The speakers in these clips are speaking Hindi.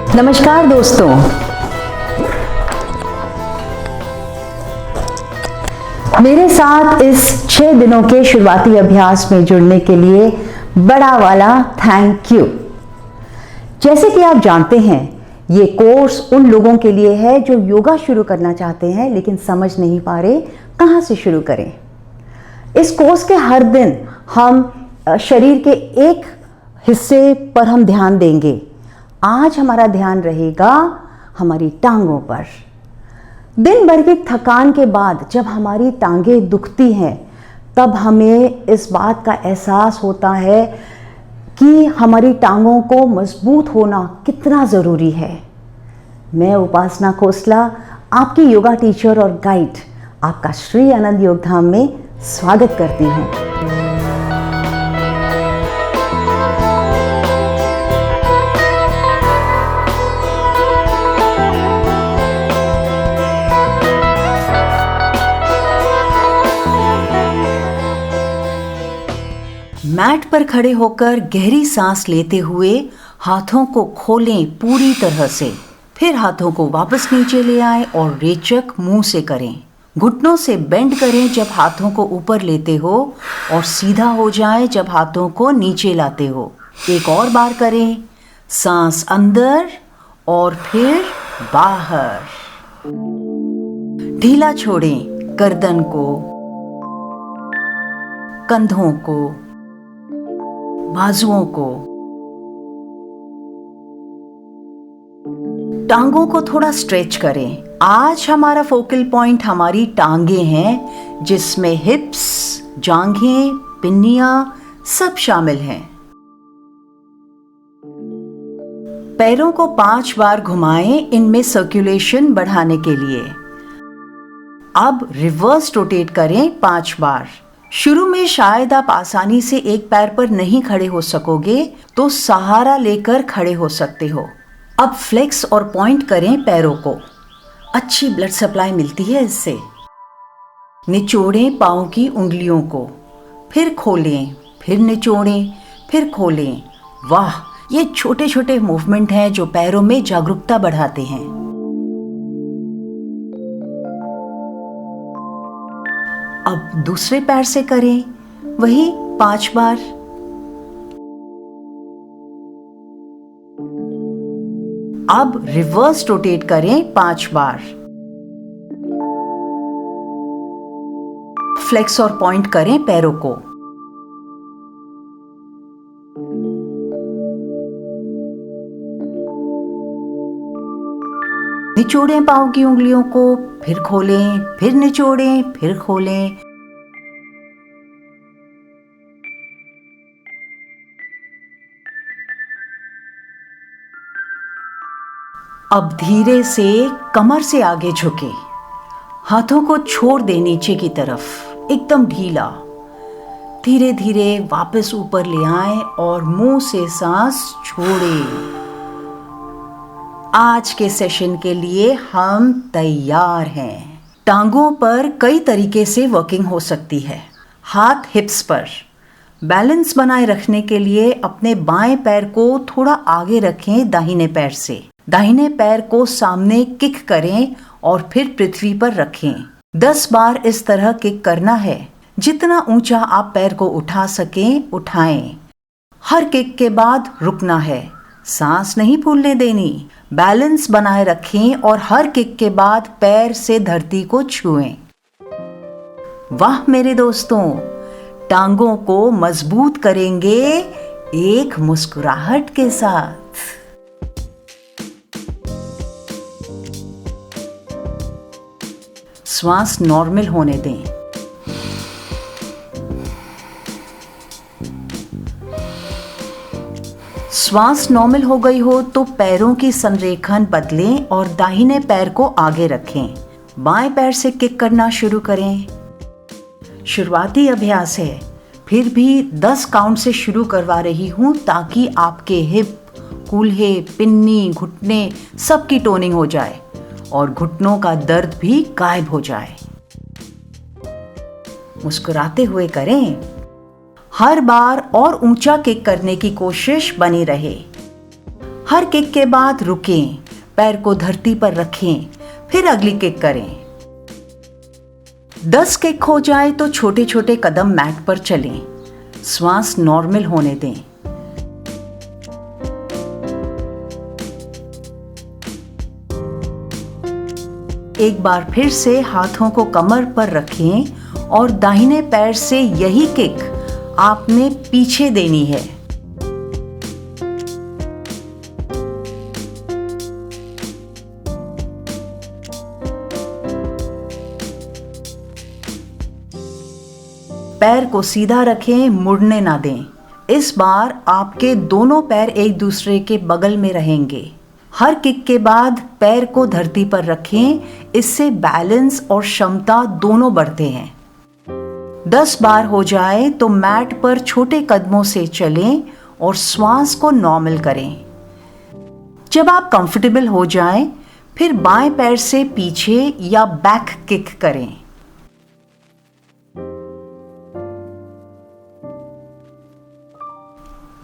नमस्कार दोस्तों, मेरे साथ इस 6 दिनों के शुरुआती अभ्यास में जुड़ने के लिए बड़ा वाला थैंक यू। जैसे कि आप जानते हैं, ये कोर्स उन लोगों के लिए है जो योगा शुरू करना चाहते हैं लेकिन समझ नहीं पा रहे कहाँ से शुरू करें। इस कोर्स के हर दिन हम शरीर के एक हिस्से पर हम ध्यान देंगे। आज हमारा ध्यान रहेगा हमारी टांगों पर। दिन भर की थकान के बाद जब हमारी टांगें दुखती हैं, तब हमें इस बात का एहसास होता है कि हमारी टांगों को मजबूत होना कितना ज़रूरी है। मैं उपासना खोसला, आपकी योगा टीचर और गाइड, आपका श्री आनंद योगधाम में स्वागत करती हूँ। मैट पर खड़े होकर गहरी सांस लेते हुए हाथों को खोलें पूरी तरह से। फिर हाथों को वापस नीचे ले आएं और रेचक मुंह से करें। घुटनों से बेंड करें जब हाथों को ऊपर लेते हो और सीधा हो जाए जब हाथों को नीचे लाते हो। एक और बार करें। सांस अंदर और फिर बाहर। ढीला छोड़ें गर्दन को, कंधों को, बाजुओं को। टांगों को थोड़ा स्ट्रेच करें। आज हमारा फोकल पॉइंट हमारी टांगें हैं, जिसमें हिप्स, जांघें, पिन्नियां सब शामिल हैं। पैरों को 5 बार घुमाएं, इनमें सर्कुलेशन बढ़ाने के लिए। अब रिवर्स रोटेट करें 5 बार। शुरू में शायद आप आसानी से एक पैर पर नहीं खड़े हो सकोगे, तो सहारा लेकर खड़े हो सकते हो। अब फ्लेक्स और पॉइंट करें पैरों को। अच्छी ब्लड सप्लाई मिलती है इससे। निचोड़ें पाँव की उंगलियों को, फिर खोलें, फिर निचोड़ें, फिर खोलें। वाह, ये छोटे छोटे मूवमेंट हैं जो पैरों में जागरूकता बढ़ाते हैं। अब दूसरे पैर से करें वही 5 बार। अब रिवर्स रोटेट करें 5 बार। फ्लेक्स और पॉइंट करें पैरों को। निचोड़ें पाँव की उंगलियों को, फिर खोलें, फिर निचोड़ें, फिर खोलें। अब धीरे से कमर से आगे झुके, हाथों को छोड़ दें नीचे की तरफ, एकदम ढीला। धीरे धीरे वापस ऊपर ले आएं और मुंह से सांस छोड़ें। आज के सेशन के लिए हम तैयार हैं। टांगों पर कई तरीके से वर्किंग हो सकती है। हाथ हिप्स पर। बैलेंस बनाए रखने के लिए अपने बाएं पैर को थोड़ा आगे रखें दाहिने पैर से। दाहिने पैर को सामने किक करें और फिर पृथ्वी पर रखें। 10 बार इस तरह किक करना है। जितना ऊंचा आप पैर को उठा सकें उठाएं। हर किक के बाद रुकना है, सांस नहीं फूलने देनी। बैलेंस बनाए रखें और हर किक के बाद पैर से धरती को छुएं। वाह मेरे दोस्तों, टांगों को मजबूत करेंगे एक मुस्कुराहट के साथ। श्वास नॉर्मल होने दें। श्वास नॉर्मल हो गई हो तो पैरों की संरेखन बदलें और दाहिने पैर को आगे रखें। बाएं पैर से किक करना शुरू करें। शुरुआती अभ्यास है, फिर भी 10 काउंट से शुरू करवा रही हूं ताकि आपके हिप, कूल्हे, पिन्नी, घुटने सबकी टोनिंग हो जाए और घुटनों का दर्द भी गायब हो जाए। मुस्कुराते हुए करें। हर बार और ऊंचा किक करने की कोशिश बनी रहे। हर किक के बाद रुकें, पैर को धरती पर रखें, फिर अगली किक करें। 10 किक हो जाए तो छोटे छोटे कदम मैट पर चलें। श्वास नॉर्मल होने दें। एक बार फिर से हाथों को कमर पर रखें और दाहिने पैर से यही किक आपने पीछे देनी है। पैर को सीधा रखें, मुड़ने ना दें। इस बार आपके दोनों पैर एक दूसरे के बगल में रहेंगे। हर किक के बाद पैर को धरती पर रखें, इससे बैलेंस और क्षमता दोनों बढ़ते हैं। 10 बार हो जाए तो मैट पर छोटे कदमों से चलें और श्वास को नॉर्मल करें। जब आप कंफर्टेबल हो जाएं, फिर बाएं पैर से पीछे या बैक किक करें।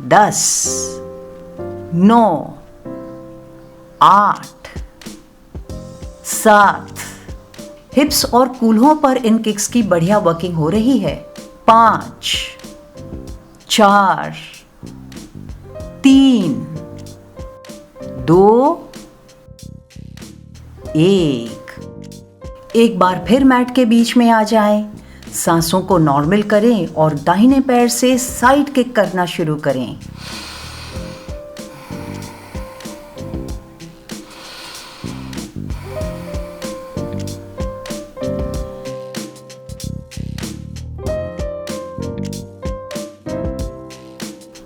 दस, 9, 8, 7, हिप्स और कूल्हों पर इन किक्स की बढ़िया वर्किंग हो रही है। 5, 4, 3, 2, 1। एक बार फिर मैट के बीच में आ जाएं, सांसों को नॉर्मल करें और दाहिने पैर से साइड किक करना शुरू करें।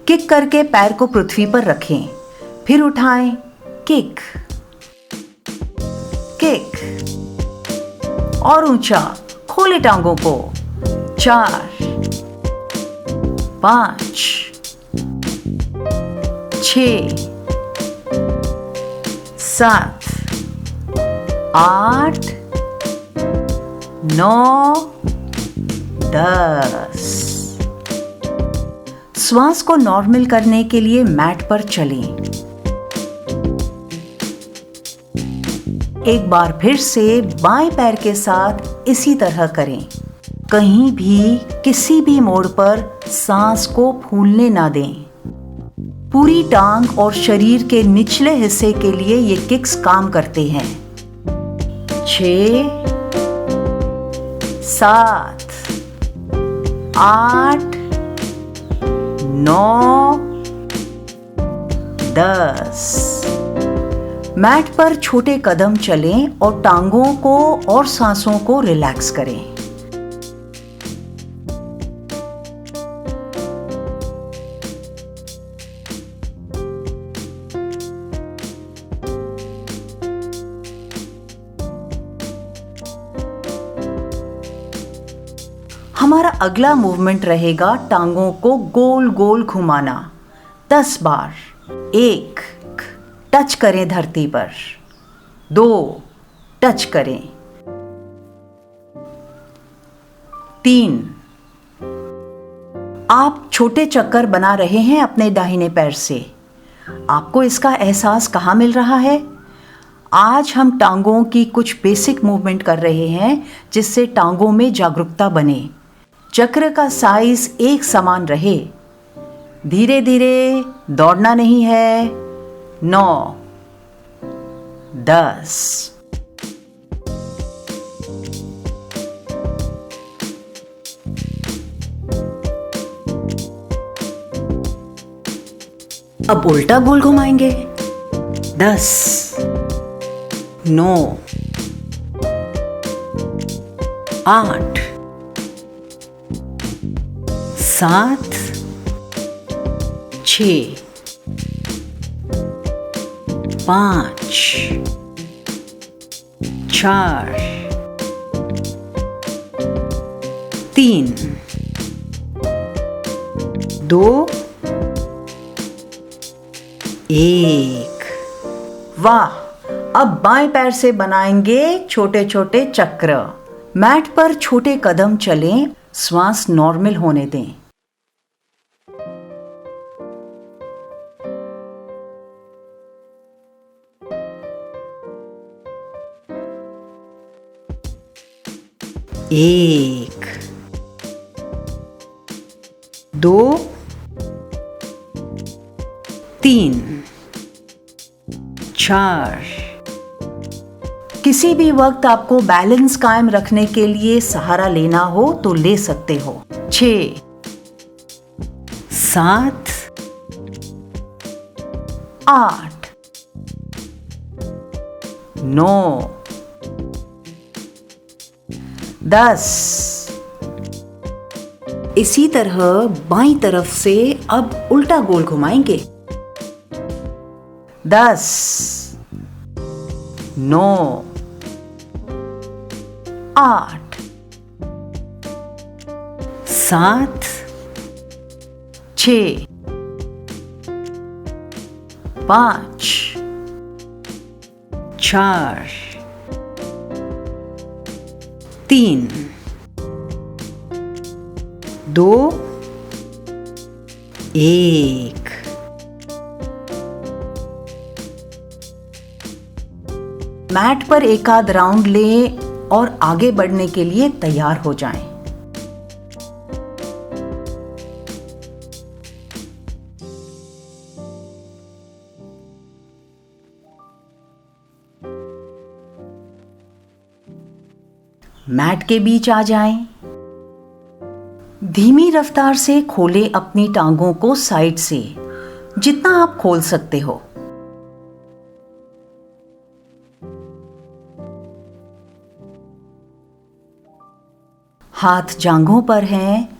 किक करके पैर को पृथ्वी पर रखें, फिर उठाएं, किक, किक और ऊंचा, खोले टांगों को। 4, 5, 6, 7, 8, 9, 10। श्वास को नॉर्मल करने के लिए मैट पर चलें। एक बार फिर से बाएं पैर के साथ इसी तरह करें। कहीं भी किसी भी मोड़ पर सांस को फूलने ना दें। पूरी टांग और शरीर के निचले हिस्से के लिए ये किक्स काम करते हैं। 6, 7, 8, 9, 10। मैट पर छोटे कदम चलें और टांगों को और सांसों को रिलैक्स करें। हमारा अगला मूवमेंट रहेगा टांगों को गोल गोल घुमाना। 10 बार। 1, टच करें धरती पर। 2, टच करें। 3, आप छोटे चक्कर बना रहे हैं अपने दाहिने पैर से। आपको इसका एहसास कहाँ मिल रहा है? आज हम टांगों की कुछ बेसिक मूवमेंट कर रहे हैं जिससे टांगों में जागरूकता बने, चक्र का साइज एक समान रहे। धीरे धीरे, दौड़ना नहीं है। 9, 10। अब उल्टा गोल घुमाएंगे। 10, 9, 8, 7, 6, 5, 4, 3, 2, 1। वाह! अब बाएं पैर से बनाएंगे छोटे छोटे चक्र। मैट पर छोटे कदम चलें, श्वास नॉर्मल होने दें। एक, दो, तीन, चार। किसी भी वक्त आपको बैलेंस कायम रखने के लिए सहारा लेना हो तो ले सकते हो। 6, 7, 8, 9, 10। इसी तरह बाईं तरफ से अब उल्टा गोल घुमाएंगे। 10, 9, 8, 7, 6, 5, 4, 3, 2, 1। मैट पर एक आध राउंड लें और आगे बढ़ने के लिए तैयार हो जाएं। मैट के बीच आ जाएं। धीमी रफ्तार से खोलें अपनी टांगों को साइड से, जितना आप खोल सकते हो। हाथ जांघों पर हैं,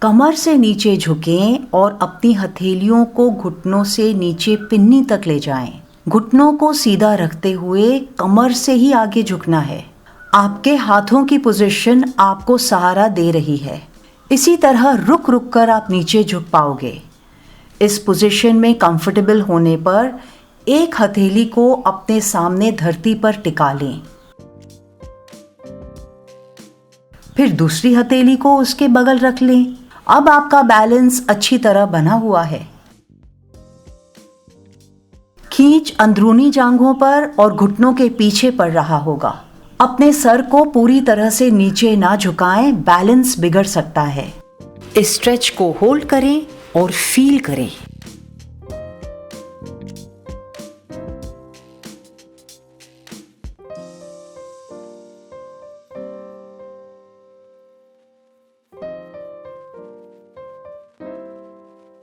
कमर से नीचे झुकें और अपनी हथेलियों को घुटनों से नीचे पिन्नी तक ले जाएं। घुटनों को सीधा रखते हुए कमर से ही आगे झुकना है। आपके हाथों की पोजीशन आपको सहारा दे रही है। इसी तरह रुक रुक कर आप नीचे झुक पाओगे। इस पोजीशन में कंफर्टेबल होने पर एक हथेली को अपने सामने धरती पर टिका लें, फिर दूसरी हथेली को उसके बगल रख लें। अब आपका बैलेंस अच्छी तरह बना हुआ है। खींच अंदरूनी जांघों पर और घुटनों के पीछे पड़ रहा होगा। अपने सर को पूरी तरह से नीचे ना झुकाएं, बैलेंस बिगड़ सकता है। इस स्ट्रेच को होल्ड करें और फील करें।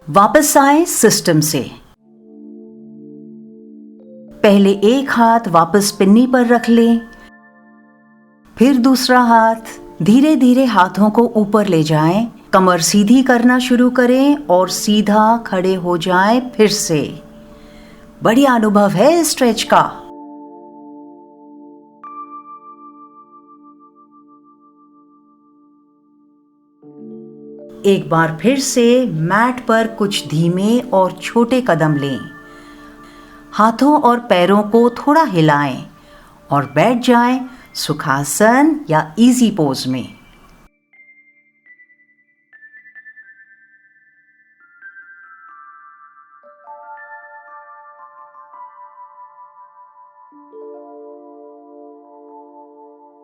वापस आए सिस्टम से। पहले एक हाथ वापस पिन्नी पर रख लें, फिर दूसरा हाथ। धीरे धीरे हाथों को ऊपर ले जाएं, कमर सीधी करना शुरू करें और सीधा खड़े हो जाएं फिर से। बढ़िया अनुभव है इस स्ट्रेच का। एक बार फिर से मैट पर कुछ धीमे और छोटे कदम लें। हाथों और पैरों को थोड़ा हिलाएं और बैठ जाएं सुखासन या इजी पोज में।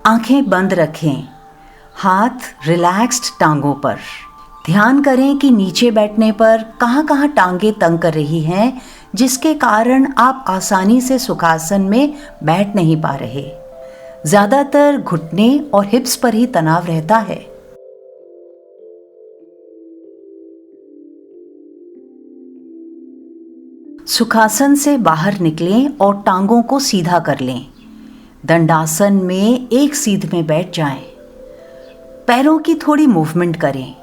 आंखें बंद रखें, हाथ रिलैक्स्ड टांगों पर। ध्यान करें कि नीचे बैठने पर कहाँ-कहाँ टांगें तंग कर रही हैं, जिसके कारण आप आसानी से सुखासन में बैठ नहीं पा रहे। ज्यादातर घुटने और हिप्स पर ही तनाव रहता है। सुखासन से बाहर निकलें और टांगों को सीधा कर लें। दंडासन में एक सीध में बैठ जाएं। पैरों की थोड़ी मूवमेंट करें।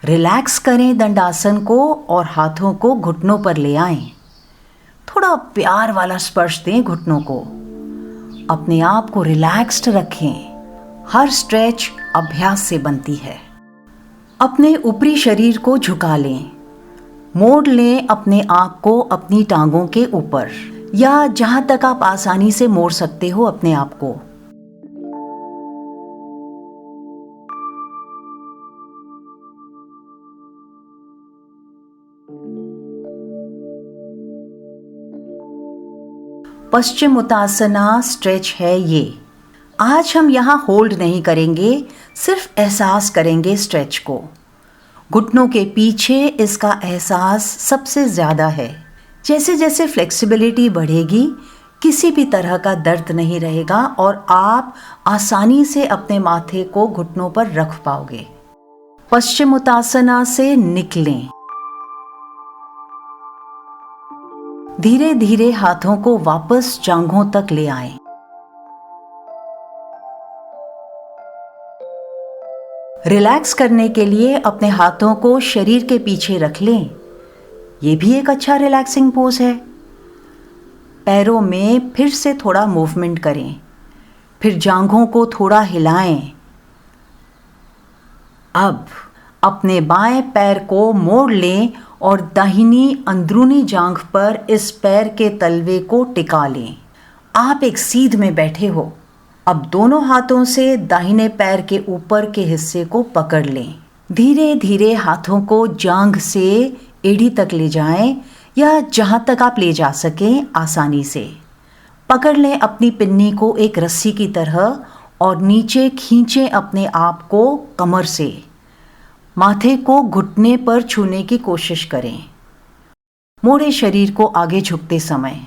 रिलैक्स करें दंडासन को और हाथों को घुटनों पर ले आएं। थोड़ा प्यार वाला स्पर्श दें घुटनों को। अपने आप को रिलैक्स्ड रखें। हर स्ट्रेच अभ्यास से बनती है। अपने ऊपरी शरीर को झुका लें। मोड़ लें अपने आप को अपनी टांगों के ऊपर, या जहां तक आप आसानी से मोड़ सकते हो अपने आप को। पश्चिम उत्ताना स्ट्रेच है ये। आज हम यहाँ होल्ड नहीं करेंगे, सिर्फ एहसास करेंगे स्ट्रेच को। घुटनों के पीछे इसका एहसास सबसे ज़्यादा है। जैसे जैसे फ्लेक्सिबिलिटी बढ़ेगी, किसी भी तरह का दर्द नहीं रहेगा और आप आसानी से अपने माथे को घुटनों पर रख पाओगे। पश्चिम उत्ताना से निकलें। धीरे धीरे हाथों को वापस जांघों तक ले आएं। रिलैक्स करने के लिए अपने हाथों को शरीर के पीछे रख लें। ये भी एक अच्छा रिलैक्सिंग पोज है। पैरों में फिर से थोड़ा मूवमेंट करें, फिर जांघों को थोड़ा हिलाएं। अब अपने बाएं पैर को मोड़ लें और दाहिनी अंदरूनी जांघ पर इस पैर के तलवे को टिका लें। आप एक सीध में बैठे हो। अब दोनों हाथों से दाहिने पैर के ऊपर के हिस्से को पकड़ लें। धीरे धीरे हाथों को जांघ से एड़ी तक ले जाएं या जहां तक आप ले जा सकें आसानी से। पकड़ लें अपनी पिन्नी को एक रस्सी की तरह और नीचे खींचें अपने आप को कमर से। माथे को घुटने पर छूने की कोशिश करें। मोड़े शरीर को आगे झुकते समय,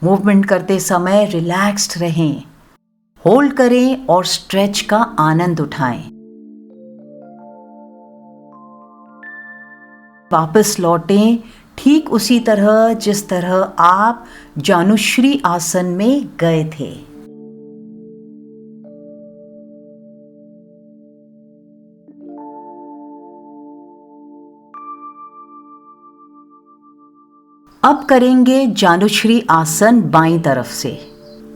मूवमेंट करते समय रिलैक्स्ड रहें। होल्ड करें और स्ट्रेच का आनंद उठाएं। वापस लौटें ठीक उसी तरह जिस तरह आप जानुश्री आसन में गए थे। अब करेंगे जानुश्री आसन बाईं तरफ से।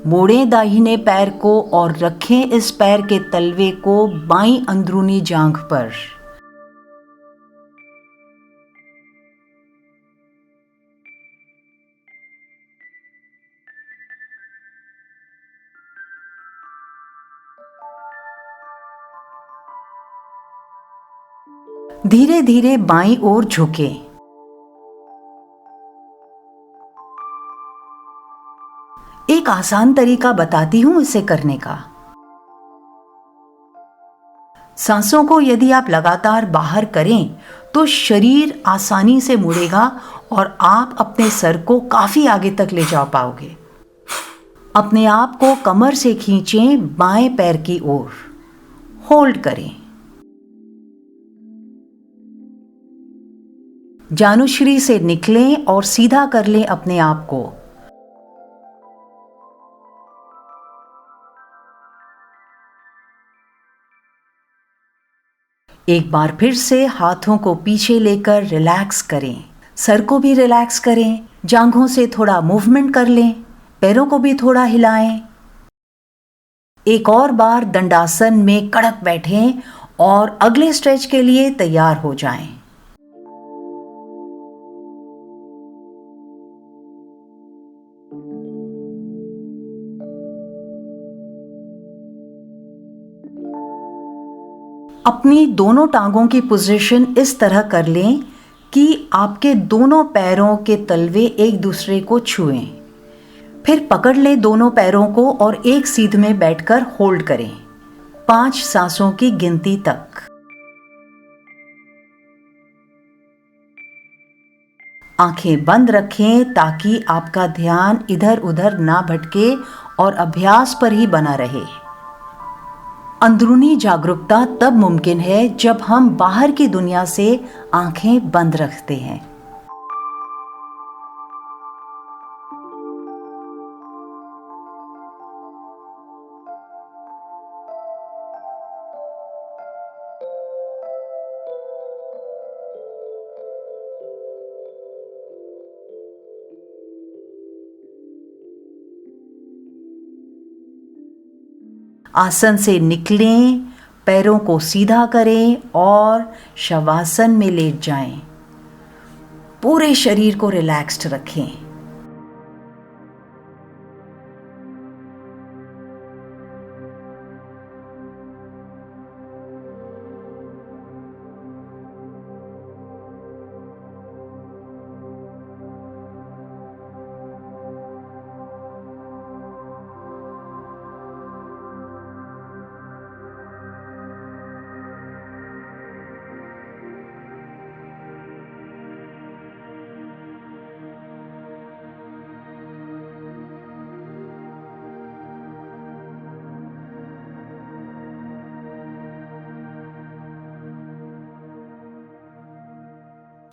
मोड़ें दाहिने पैर को और रखें इस पैर के तलवे को बाईं अंदरूनी जांघ पर। धीरे धीरे बाईं ओर झुकें। एक आसान तरीका बताती हूं इसे करने का। सांसों को यदि आप लगातार बाहर करें तो शरीर आसानी से मुड़ेगा और आप अपने सर को काफी आगे तक ले जा पाओगे। अपने आप को कमर से खींचें बाएं पैर की ओर। होल्ड करें। जानुश्री से निकलें और सीधा कर लें अपने आप को। एक बार फिर से हाथों को पीछे लेकर रिलैक्स करें। सर को भी रिलैक्स करें। जांघों से थोड़ा मूवमेंट कर लें। पैरों को भी थोड़ा हिलाएं। एक और बार दंडासन में कड़क बैठें और अगले स्ट्रेच के लिए तैयार हो जाएं। अपनी दोनों टांगों की पोजीशन इस तरह कर लें कि आपके दोनों पैरों के तलवे एक दूसरे को छुएं। फिर पकड़ लें दोनों पैरों को और एक सीध में बैठकर होल्ड करें 5 सांसों की गिनती तक। आंखें बंद रखें ताकि आपका ध्यान इधर उधर ना भटके और अभ्यास पर ही बना रहे। अंदरूनी जागरूकता तब मुमकिन है जब हम बाहर की दुनिया से आंखें बंद रखते हैं। आसन से निकलें, पैरों को सीधा करें और शवासन में लेट जाएं। पूरे शरीर को रिलैक्स्ड रखें।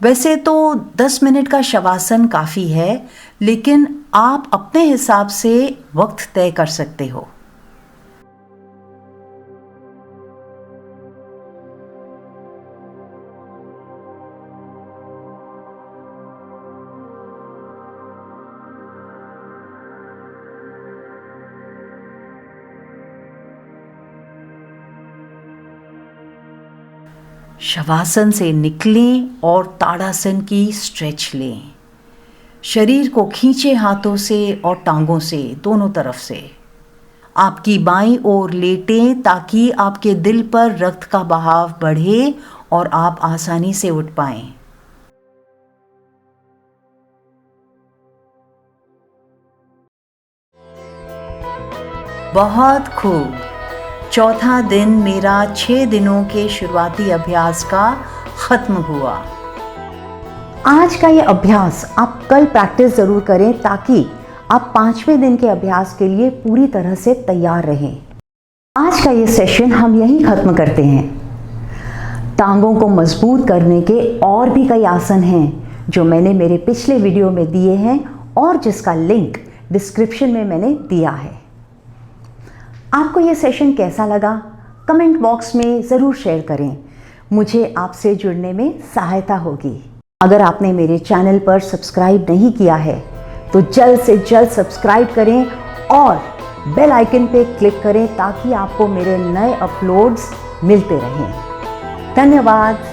वैसे तो 10 मिनट का शवासन काफ़ी है, लेकिन आप अपने हिसाब से वक्त तय कर सकते हो। शवासन से निकलें और ताड़ासन की स्ट्रेच लें। शरीर को खींचे हाथों से और टांगों से, दोनों तरफ से। आपकी बाईं ओर लेटें ताकि आपके दिल पर रक्त का बहाव बढ़े और आप आसानी से उठ पाएं। बहुत खूब। चौथा दिन मेरा 6 दिनों के शुरुआती अभ्यास का खत्म हुआ। आज का ये अभ्यास आप कल प्रैक्टिस ज़रूर करें ताकि आप 5वें दिन के अभ्यास के लिए पूरी तरह से तैयार रहें। आज का ये सेशन हम यहीं ख़त्म करते हैं। टांगों को मजबूत करने के और भी कई आसन हैं जो मैंने मेरे पिछले वीडियो में दिए हैं और जिसका लिंक डिस्क्रिप्शन में मैंने दिया है। आपको ये सेशन कैसा लगा कमेंट बॉक्स में ज़रूर शेयर करें, मुझे आपसे जुड़ने में सहायता होगी। अगर आपने मेरे चैनल पर सब्सक्राइब नहीं किया है तो जल्द से जल्द सब्सक्राइब करें और बेल आइकन पे क्लिक करें ताकि आपको मेरे नए अपलोड्स मिलते रहें। धन्यवाद।